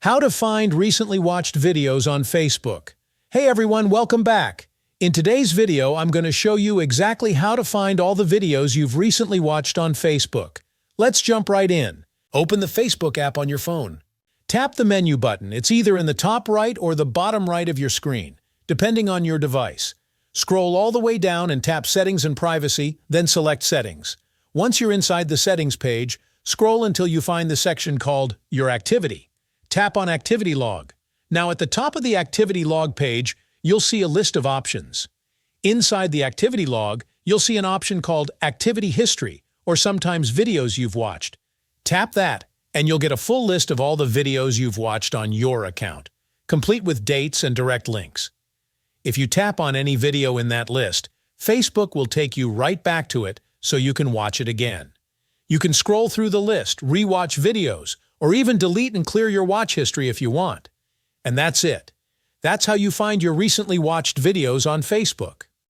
How to find recently watched videos on Facebook. Hey everyone, welcome back. In today's video, I'm going to show you exactly how to find all the videos you've recently watched on Facebook. Let's jump right in. Open the Facebook app on your phone. Tap the menu button. It's either in the top right or the bottom right of your screen, depending on your device. Scroll all the way down and tap Settings and Privacy, then select Settings. Once you're inside the Settings page, scroll until you find the section called Your Activity. Tap on Activity Log. Now at the top of the Activity Log page, you'll see a list of options. Inside the Activity Log, you'll see an option called Activity History, or sometimes videos you've watched. Tap that, and you'll get a full list of all the videos you've watched on your account, complete with dates and direct links. If you tap on any video in that list, Facebook will take you right back to it so you can watch it again. You can scroll through the list, rewatch videos, or even delete and clear your watch history if you want. And that's it. That's how you find your recently watched videos on Facebook.